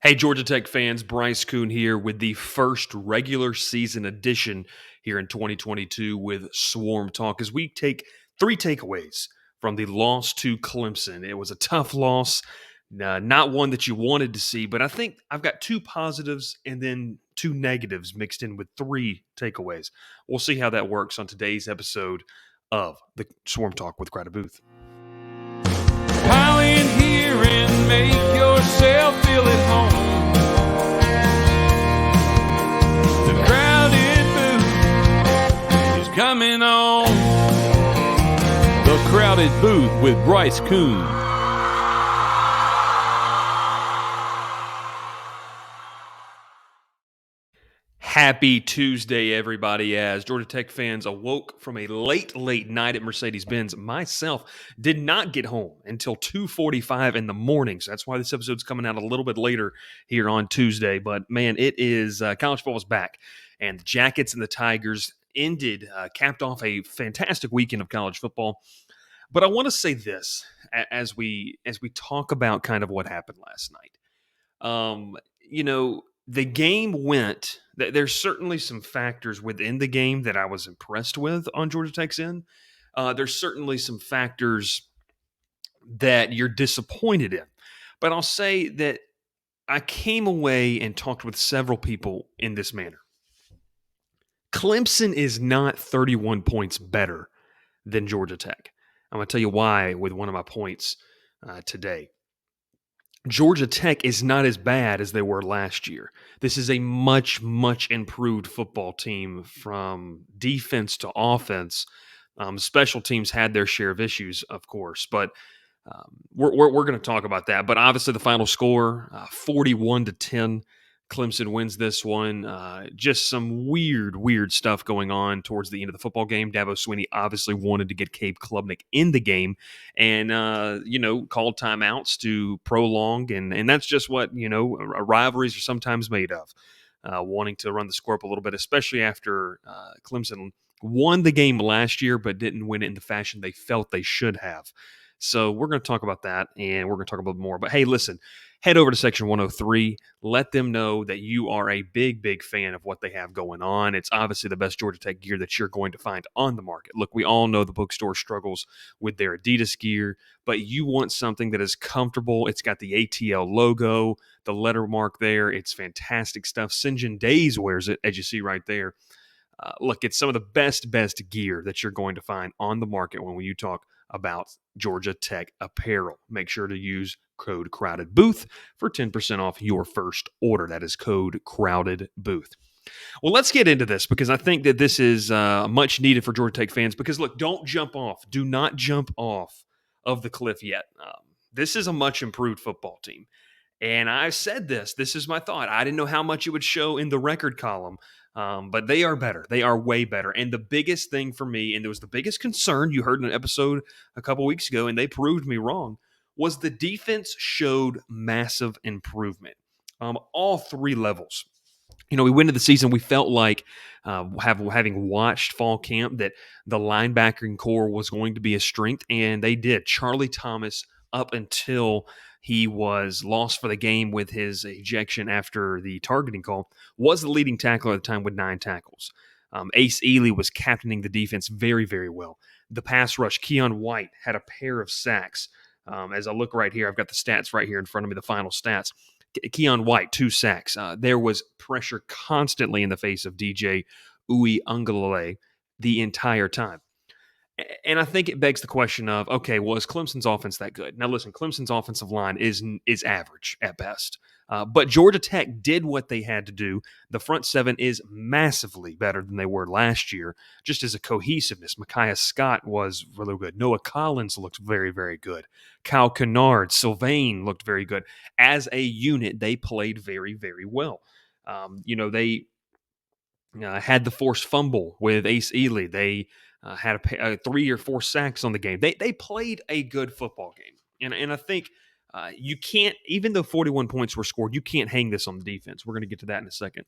Hey, Georgia Tech fans, Bryce Koon here with the first regular season edition here in 2022 with Swarm Talk as we take three takeaways from the loss to Clemson. It was a tough loss, not one that you wanted to see, but I think I've got two positives and then two negatives mixed in with three takeaways. We'll see how that works on today's episode of the Swarm Talk with Crowded Booth. Pile in here and make yourself feel at home. The Crowded Booth is coming on. The Crowded Booth with Bryce Koon. Happy Tuesday, everybody. As Georgia Tech fans awoke from a late night at Mercedes-Benz, myself did not get home until 2:45 in the morning. So that's why this episode's coming out a little bit later here on Tuesday. But man, it is college football's back, and the Jackets and the Tigers capped off a fantastic weekend of college football. But I want to say this as we talk about kind of what happened last night. The game went. There's certainly some factors within the game that I was impressed with on Georgia Tech's end. There's certainly some factors that you're disappointed in. But I'll say that I came away and talked with several people in this manner. Clemson is not 31 points better than Georgia Tech. I'm going to tell you why with one of my points today. Georgia Tech is not as bad as they were last year. This is a much improved football team from defense to offense. Special teams had their share of issues, of course, but we're going to talk about that. But obviously, the final score, 41-10. Clemson wins this one. Just some weird stuff going on towards the end of the football game. Dabo Swinney obviously wanted to get Cade Klubnik in the game and, called timeouts to prolong. And that's just what, rivalries are sometimes made of, wanting to run the score up a little bit, especially after Clemson won the game last year but didn't win it in the fashion they felt they should have. So we're going to talk about that, and we're going to talk a little more. But, hey, listen, head over to Section 103. Let them know that you are a big fan of what they have going on. It's obviously the best Georgia Tech gear that you're going to find on the market. Look, we all know the bookstore struggles with their Adidas gear, but you want something that is comfortable. It's got the ATL logo, the letter mark there. It's fantastic stuff. St. John Days wears it, as you see right there. Look, it's some of the best gear that you're going to find on the market when you talk about Georgia Tech apparel. Make sure to use code Crowded Booth for 10% off your first order. That is code Crowded Booth. Well, let's get into this because I think that this is much needed for Georgia Tech fans because, look, don't jump off. Do not jump off of the cliff yet. This is a much improved football team. And I said this is my thought. I didn't know how much it would show in the record column, but they are better. They are way better. And the biggest thing for me, and it was the biggest concern you heard in an episode a couple weeks ago, and they proved me wrong, was the defense showed massive improvement. All three levels. We went into the season, we felt like, having watched fall camp, that the linebacking core was going to be a strength, and they did. Charlie Thomas, up until he was lost for the game with his ejection after the targeting call, was the leading tackler at the time with 9 tackles. Ace Ely was captaining the defense very well. The pass rush, Keon White had a pair of sacks. As I look right here, I've got the stats right here in front of me, the final stats. Keon White, 2 sacks. There was pressure constantly in the face of DJ Uiagalelei the entire time. And I think it begs the question of, okay, was Clemson's offense that good? Now, listen, Clemson's offensive line is average at best. But Georgia Tech did what they had to do. The front seven is massively better than they were last year, just as a cohesiveness. Micaiah Scott was really good. Noah Collins looked very good. Kyle Kennard, Sylvain looked very good. As a unit, they played very well. They had the forced fumble with Ace Ely. They had 3 or 4 sacks on the game. They played a good football game. And I think you can't, even though 41 points were scored, you can't hang this on the defense. We're going to get to that in a second.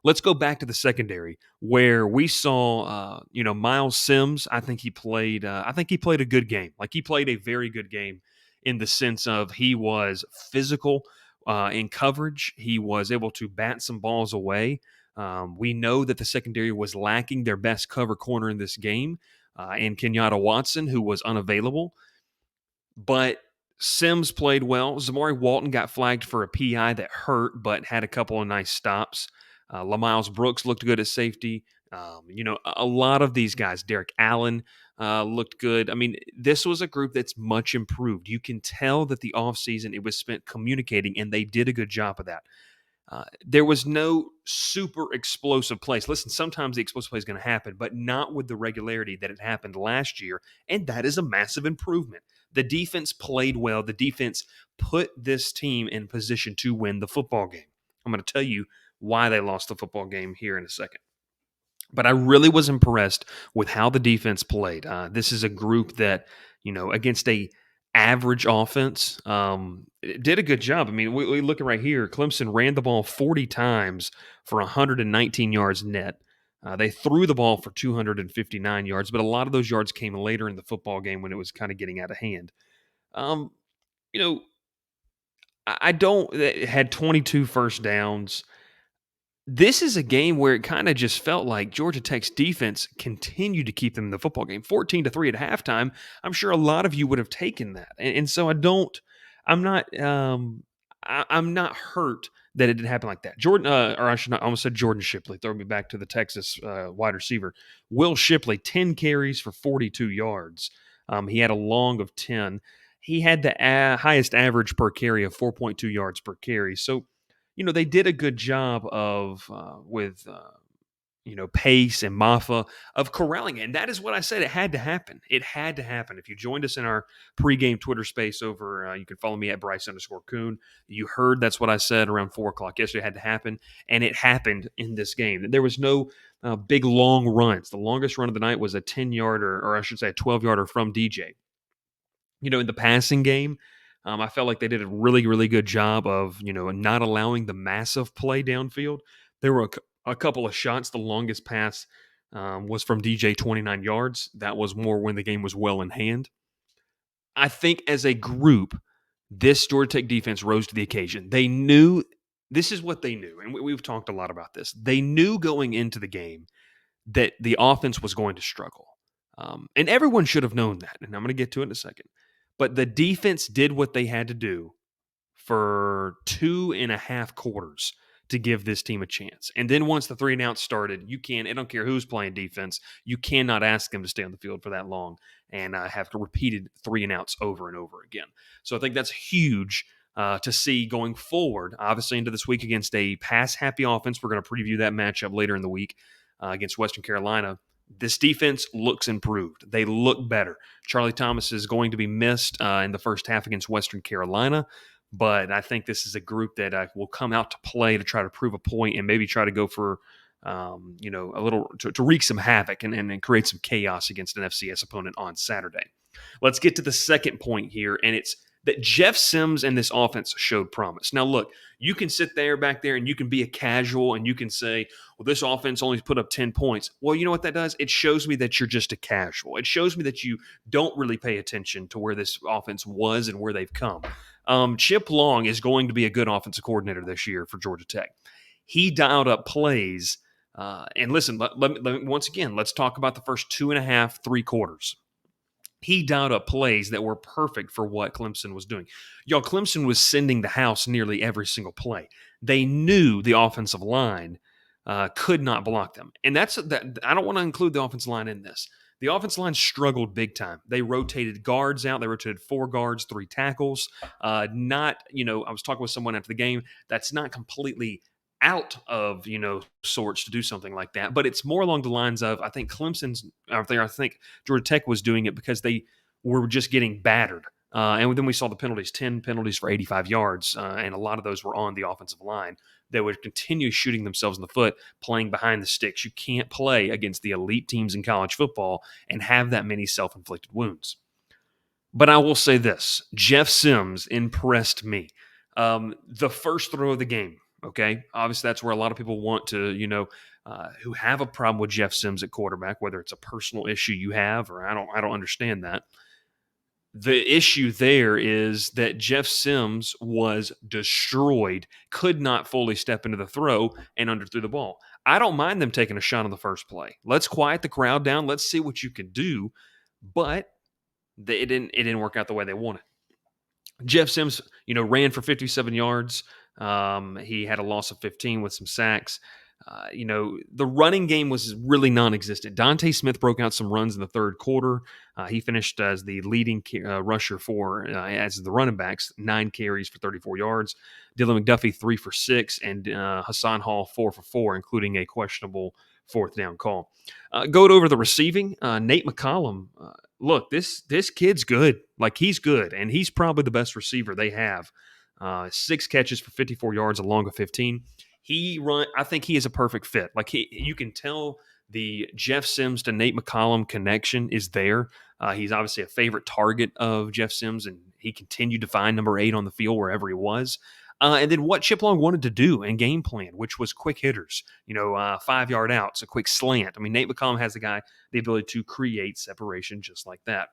Let's go back to the secondary where we saw, Miles Sims. I think he played a good game. Like, he played a very good game in the sense of he was physical. in coverage. He was able to bat some balls away. We know that the secondary was lacking their best cover corner in this game, in Kenyatta Watson, who was unavailable. But Sims played well. Zamari Walton got flagged for a PI that hurt, but had a couple of nice stops. LaMiles Brooks looked good at safety. A lot of these guys, Derek Allen, looked good. I mean, this was a group that's much improved. You can tell that the offseason it was spent communicating, and they did a good job of that. There was no super explosive plays. Listen, sometimes the explosive play is going to happen, but not with the regularity that it happened last year, and that is a massive improvement. The defense played well. The defense put this team in position to win the football game. I'm going to tell you why they lost the football game here in a second. But I really was impressed with how the defense played. This is a group that, against a average offense, did a good job. I mean, we look at right here, Clemson ran the ball 40 times for 119 yards net. They threw the ball for 259 yards, but a lot of those yards came later in the football game when it was kind of getting out of hand. Um, you know, I don't it had 22 first downs. This is a game where it kind of just felt like Georgia Tech's defense continued to keep them in the football game. 14-3 at halftime. I'm sure a lot of you would have taken that. And so I'm not hurt that it didn't happen like that. Jordan, or I should not, I almost said Jordan Shipley. Throw me back to the Texas wide receiver. Will Shipley, 10 carries for 42 yards. He had a long of 10. He had the highest average per carry of 4.2 yards per carry. So, they did a good job of with Pace and Maffa of corralling it. And that is what I said. It had to happen. It had to happen. If you joined us in our pregame Twitter space over, you can follow me at Bryce_Koon. You heard that's what I said around 4 o'clock yesterday. It had to happen. And it happened in this game. There was no big long runs. The longest run of the night was a 10-yarder, or I should say a 12-yarder from DJ. In the passing game, I felt like they did a really, really good job of, not allowing the massive play downfield. There were a couple of shots. The longest pass was from DJ, 29 yards. That was more when the game was well in hand. I think as a group, this Georgia Tech defense rose to the occasion. They knew this is what they knew, and we've talked a lot about this. They knew going into the game that the offense was going to struggle. And everyone should have known that, and I'm going to get to it in a second. But the defense did what they had to do for 2.5 quarters to give this team a chance. And then once the 3 and outs started, I don't care who's playing defense, you cannot ask them to stay on the field for that long and have to repeated 3 and outs over and over again. So I think that's huge to see going forward, obviously into this week against a pass-happy offense. We're going to preview that matchup later in the week against Western Carolina. This defense looks improved. They look better. Charlie Thomas is going to be missed in the first half against Western Carolina, but I think this is a group that will come out to play to try to prove a point and maybe try to go for, a little to wreak some havoc and create some chaos against an FCS opponent on Saturday. Let's get to the second point here, and it's that Jeff Sims and this offense showed promise. Now, look, you can sit back there and you can be a casual and you can say, well, this offense only put up 10 points. Well, you know what that does? It shows me that you're just a casual. It shows me that you don't really pay attention to where this offense was and where they've come. Chip Long is going to be a good offensive coordinator this year for Georgia Tech. He dialed up plays. And listen, once again, let's talk about the first 2.5, 3 quarters. He dialed up plays that were perfect for what Clemson was doing. Y'all, Clemson was sending the house nearly every single play. They knew the offensive line could not block them. And that. I don't want to include the offensive line in this. The offensive line struggled big time. They rotated guards out. They rotated 4 guards, 3 tackles. I was talking with someone after the game. That's not completely out of sorts to do something like that, but it's more along the lines of I think Georgia Tech was doing it because they were just getting battered, and then we saw the penalties, 10 penalties for 85 yards, and a lot of those were on the offensive line. They would continue shooting themselves in the foot, playing behind the sticks. You can't play against the elite teams in college football and have that many self-inflicted wounds. But I will say this, Jeff Sims impressed me. The first throw of the game, okay? Obviously, that's where a lot of people want to, who have a problem with Jeff Sims at quarterback, whether it's a personal issue you have or I don't understand that. The issue there is that Jeff Sims was destroyed, could not fully step into the throw, and underthrew the ball. I don't mind them taking a shot on the first play. Let's quiet the crowd down. Let's see what you can do. But it didn't work out the way they wanted. Jeff Sims, ran for 57 yards. He had a loss of 15 with some sacks. The running game was really non-existent. Dante Smith broke out some runs in the third quarter. He finished as the leading rusher for as the running backs, 9 carries for 34 yards. Dylan McDuffie 3 for 6, and Hassan Hall 4 for 4, including a questionable fourth down call. Go over the receiving. Nate McCollum. Look, this kid's good. Like, he's good, and he's probably the best receiver they have. 6 catches for 54 yards along of 15. I think he is a perfect fit. Like, you can tell the Jeff Sims to Nate McCollum connection is there. He's obviously a favorite target of Jeff Sims, and he continued to find number 8 on the field wherever he was. And then what Chip Long wanted to do and game plan, which was quick hitters, 5-yard outs, a quick slant. I mean, Nate McCollum has the ability to create separation just like that.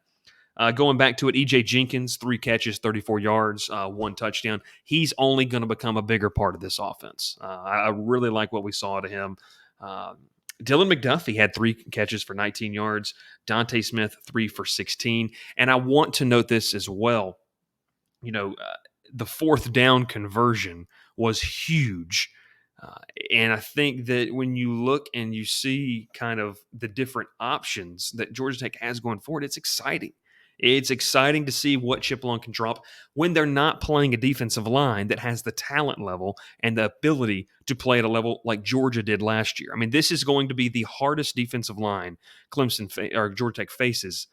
Going back to it, E.J. Jenkins, 3 catches, 34 yards, 1 touchdown. He's only going to become a bigger part of this offense. I really like what we saw to him. Dylan McDuffie had 3 catches for 19 yards. Dante Smith, 3 for 16. And I want to note this as well. The fourth down conversion was huge. And I think that when you look and you see kind of the different options that Georgia Tech has going forward, it's exciting. It's exciting to see what Chip Long can drop when they're not playing a defensive line that has the talent level and the ability to play at a level like Georgia did last year. I mean, this is going to be the hardest defensive line or Georgia Tech faces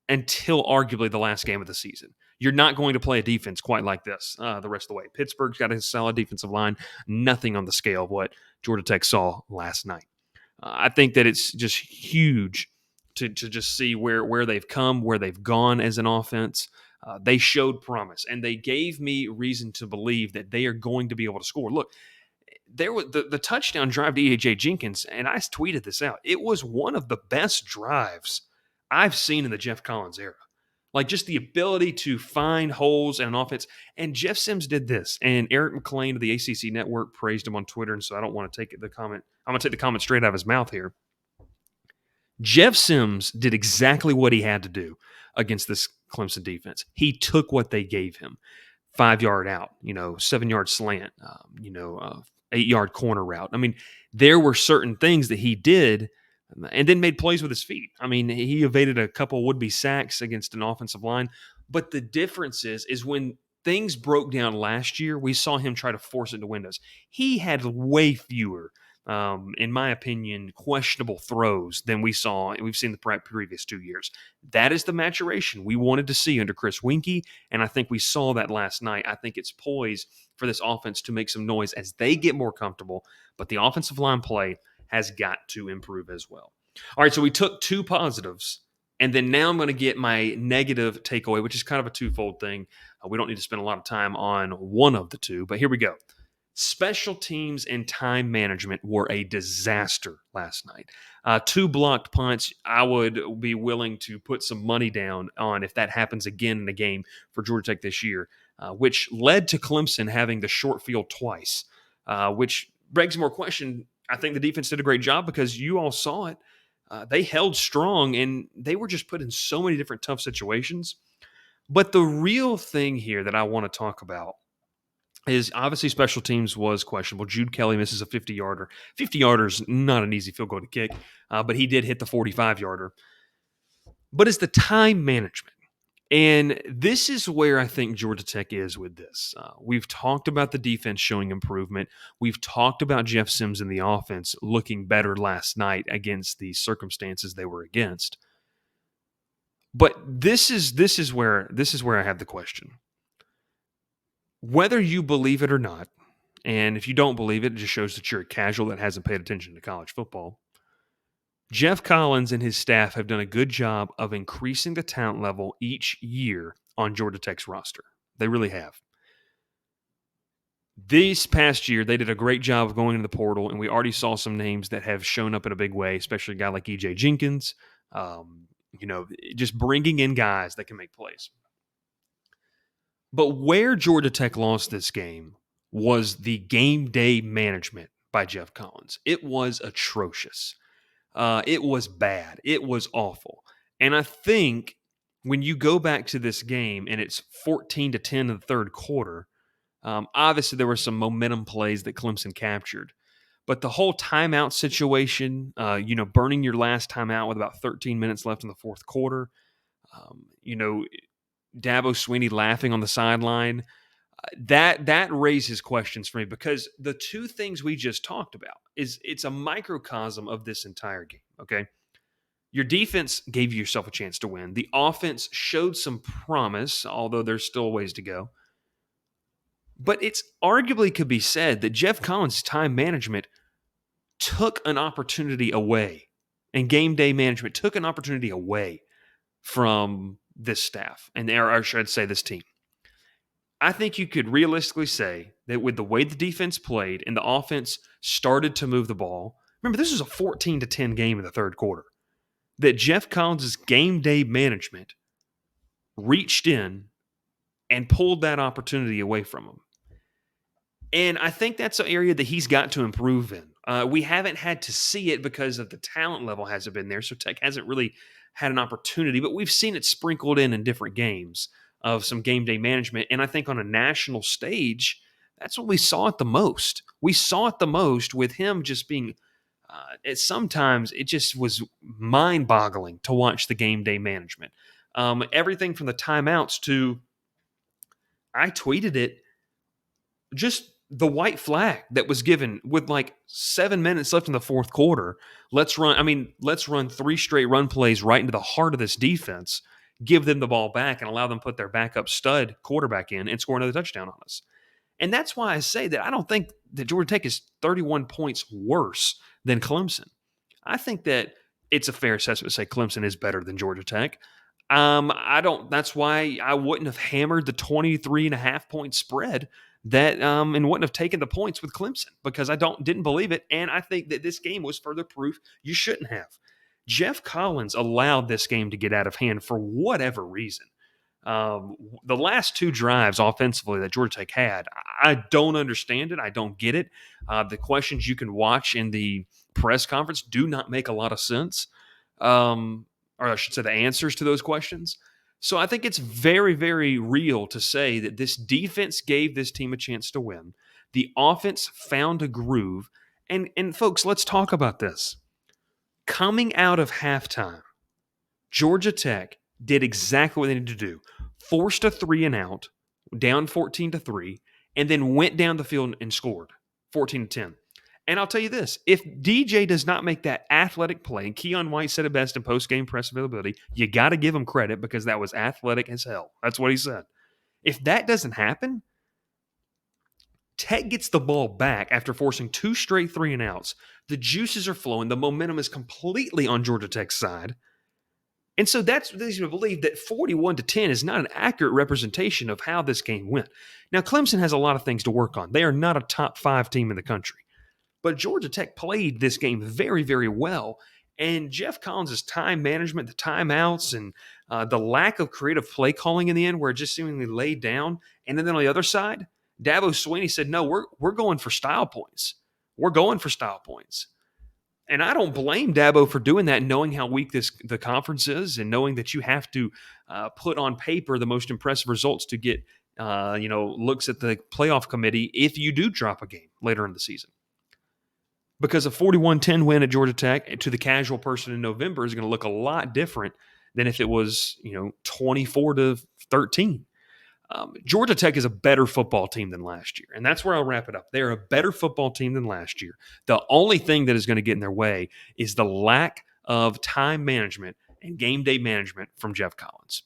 until arguably the last game of the season. You're not going to play a defense quite like this the rest of the way. Pittsburgh's got a solid defensive line, nothing on the scale of what Georgia Tech saw last night. I think that it's just huge to just see where they've come, where they've gone as an offense. They showed promise, and they gave me reason to believe that they are going to be able to score. Look, there was the touchdown drive to E.J. Jenkins, and I tweeted this out. It was one of the best drives I've seen in the Jeff Collins era. Like, just the ability to find holes in an offense. And Jeff Sims did this. And Eric McLean of the ACC Network praised him on Twitter, and so I don't want to take the comment. I'm going to take the comment straight out of his mouth here. Jeff Sims did exactly what he had to do against this Clemson defense. He took what they gave him. 5-yard out, 7-yard slant, 8-yard corner route. I mean, there were certain things that he did and then made plays with his feet. I mean, he evaded a couple would-be sacks against an offensive line. But the difference is when things broke down last year, we saw him try to force it into windows. He had way fewer, in my opinion, questionable throws than we've seen the previous 2 years. That is the maturation we wanted to see under Chris Weinke, and I think we saw that last night. I think it's poised for this offense to make some noise as they get more comfortable, but the offensive line play has got to improve as well. All right, so we took 2 positives, and then now I'm going to get my negative takeaway, which is kind of a twofold thing. We don't need to spend a lot of time on one of the 2, but here we go. Special teams and time management were a disaster last night. 2 blocked punts, I would be willing to put some money down on if that happens again in a game for Georgia Tech this year, which led to Clemson having the short field twice, which begs more question. I think the defense did a great job because you all saw it. They held strong, and they were just put in so many different tough situations. But the real thing here that I want to talk about is obviously special teams was questionable. Jude Kelly misses a 50-yarder. 50-yarder is not an easy field goal to kick, but he did hit the 45-yarder. But it's the time management. And this is where I think Georgia Tech is with this. We've talked about the defense showing improvement. We've talked about Jeff Sims in the offense looking better last night against the circumstances they were against. But this is where I have the question. Whether you believe it or not, and if you don't believe it, it just shows that you're a casual that hasn't paid attention to college football. Jeff Collins and his staff have done a good job of increasing the talent level each year on Georgia Tech's roster. They really have. This past year, they did a great job of going into the portal, and we already saw some names that have shown up in a big way, especially a guy like E.J. Jenkins, just bringing in guys that can make plays. But where Georgia Tech lost this game was the game day management by Geoff Collins. It was atrocious. It was bad. It was awful. And I think when you go back to this game and it's 14-10 in the third quarter, obviously there were some momentum plays that Clemson captured. But the whole timeout situation, burning your last timeout with about 13 minutes left in the fourth quarter, Dabo Swinney laughing on the sideline, that raises questions for me because the two things we just talked about is it's a microcosm of this entire game, okay? Your defense gave yourself a chance to win. The offense showed some promise, although there's still a ways to go. But it's arguably could be said that Geoff Collins' time management took an opportunity away, and game day management took an opportunity away from this staff, or I should say this team. I think you could realistically say that with the way the defense played and the offense started to move the ball, remember this was a 14-10 game in the third quarter, that Geoff Collins' game day management reached in and pulled that opportunity away from him. And I think that's an area that he's got to improve in. We haven't had to see it because of the talent level hasn't been there, so Tech hasn't really had an opportunity, but we've seen it sprinkled in different games of some game day management. And I think on a national stage, that's what we saw it the most. We saw it the most with him just being sometimes it just was mind-boggling to watch the game day management. Everything from the timeouts to, I tweeted it, just the white flag that was given with like 7 minutes left in the fourth quarter. Let's run 3 straight run plays right into the heart of this defense, give them the ball back and allow them to put their backup stud quarterback in and score another touchdown on us. And that's why I say that I don't think that Georgia Tech is 31 points worse than Clemson. I think that it's a fair assessment to say Clemson is better than Georgia Tech. That's why I wouldn't have hammered the 23.5 point spread and wouldn't have taken the points with Clemson because I didn't believe it. And I think that this game was further proof you shouldn't have. Geoff Collins allowed this game to get out of hand for whatever reason. The last 2 drives offensively that Georgia Tech had, I don't understand it. I don't get it. The questions you can watch in the press conference do not make a lot of sense. Or I should say the answers to those questions. So I think it's very, very real to say that this defense gave this team a chance to win. The offense found a groove. And folks, let's talk about this. Coming out of halftime, Georgia Tech did exactly what they needed to do. Forced a 3-and-out, down 14-3, and then went down the field and scored 14-10. And I'll tell you this, if DJ does not make that athletic play, and Keon White said it best in post-game press availability, you got to give him credit because that was athletic as hell. That's what he said. If that doesn't happen, Tech gets the ball back after forcing 2 straight 3-and-outs. The juices are flowing. The momentum is completely on Georgia Tech's side. And so that's leads me to believe that 41-10 is not an accurate representation of how this game went. Now, Clemson has a lot of things to work on. They are not a top 5 team in the country. But Georgia Tech played this game very, very well. And Geoff Collins' time management, the timeouts, and the lack of creative play calling in the end where it just seemingly laid down. And then on the other side, Dabo Swinney said, no, we're going for style points. We're going for style points. And I don't blame Dabo for doing that, knowing how weak the conference is and knowing that you have to put on paper the most impressive results to get looks at the playoff committee if you do drop a game later in the season. Because a 41-10 win at Georgia Tech to the casual person in November is going to look a lot different than if it was 24-13. Georgia Tech is a better football team than last year, and that's where I'll wrap it up. They're a better football team than last year. The only thing that is going to get in their way is the lack of time management and game day management from Geoff Collins.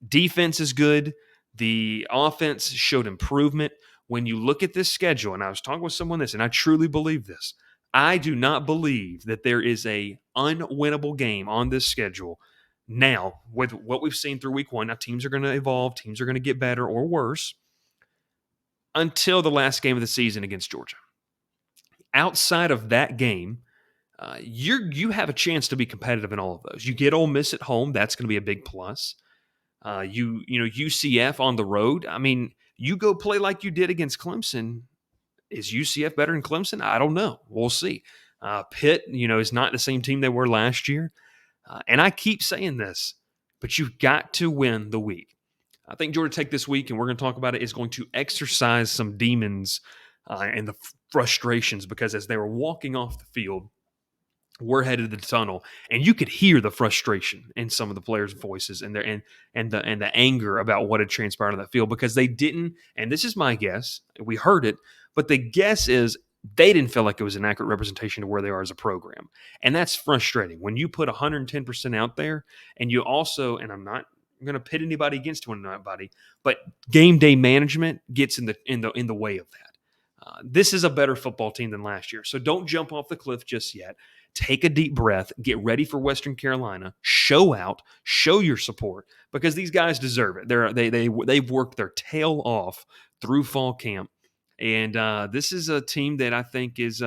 Defense is good. The offense showed improvement. When you look at this schedule, and I was talking with someone this, and I truly believe this, I do not believe that there is a unwinnable game on this schedule. Now, with what we've seen through week 1, now teams are going to evolve, teams are going to get better or worse until the last game of the season against Georgia. Outside of that game, you have a chance to be competitive in all of those. You get Ole Miss at home, that's going to be a big plus. UCF on the road. I mean, you go play like you did against Clemson. Is UCF better than Clemson? I don't know. We'll see. Pitt, is not the same team they were last year. And I keep saying this, but you've got to win the week. I think Georgia Tech this week, and we're going to talk about it, is going to exercise some demons and the frustrations, because as they were walking off the field, we're headed to the tunnel, and you could hear the frustration in some of the players' voices and the anger about what had transpired on that field, because they didn't. And this is my guess. We heard it, but the guess is they didn't feel like it was an accurate representation of where they are as a program, and that's frustrating when you put 110% out there, and you also. And I'm not going to pit anybody against one another, but game day management gets in the way of that. This is a better football team than last year, so don't jump off the cliff just yet. Take a deep breath, get ready for Western Carolina, show out, show your support, because these guys deserve it. They've worked their tail off through fall camp, and this is a team that I think is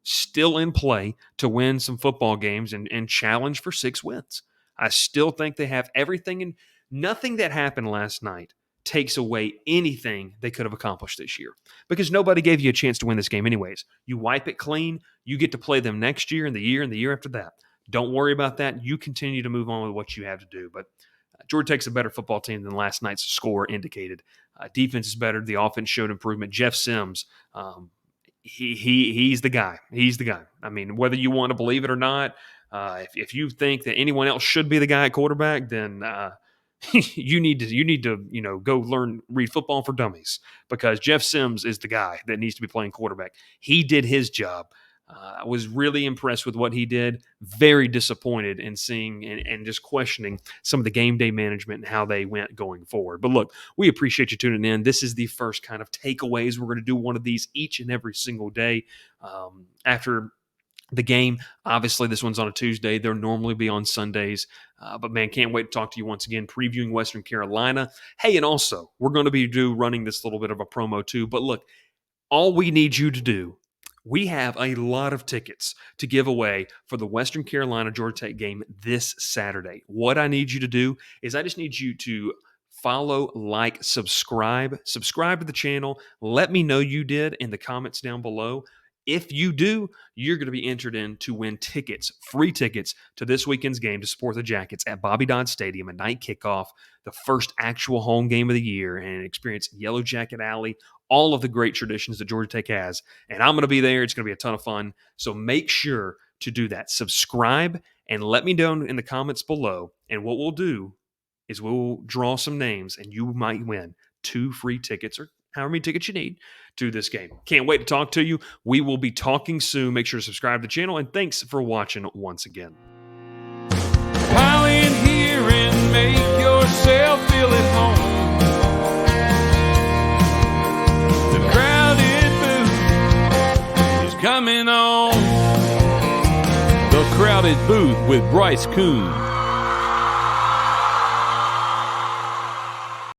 still in play to win some football games and challenge for 6 wins. I still think they have everything, and nothing that happened last night takes away anything they could have accomplished this year, because nobody gave you a chance to win this game anyways. You wipe it clean, you get to play them next year and the year after that. Don't worry about that. You continue to move on with what you have to do. But Georgia Tech's a better football team than last night's score indicated. Defense is better. The offense showed improvement. Jeff Sims, he's the guy. He's the guy. I mean, whether you want to believe it or not, if you think that anyone else should be the guy at quarterback, then you need to go read Football for Dummies, because Jeff Sims is the guy that needs to be playing quarterback. He did his job. I was really impressed with what he did. Very disappointed in seeing and just questioning some of the game day management and how they went going forward. But look, we appreciate you tuning in. This is the first kind of takeaways. We're going to do one of these each and every single day after the game. Obviously, this one's on a Tuesday. They'll normally be on Sundays. But, man, can't wait to talk to you once again, previewing Western Carolina. Hey, and also, we're going to be running this little bit of a promo too. But, look, all we need you to do, we have a lot of tickets to give away for the Western Carolina-Georgia Tech game this Saturday. What I need you to do is I just need you to follow, like, subscribe to the channel. Let me know you did in the comments down below. If you do, you're going to be entered in to win tickets, free tickets to this weekend's game to support the Jackets at Bobby Dodd Stadium, a night kickoff, the first actual home game of the year, and experience Yellow Jacket Alley, all of the great traditions that Georgia Tech has. And I'm going to be there. It's going to be a ton of fun. So make sure to do that. Subscribe and let me know in the comments below. And what we'll do is we'll draw some names, and you might win 2 free tickets, or however many tickets you need, to this game. Can't wait to talk to you. We will be talking soon. Make sure to subscribe to the channel, and thanks for watching once again. Pile in here and make yourself feel at home. The crowded booth is coming on. The Crowded Booth with Bryce Koon.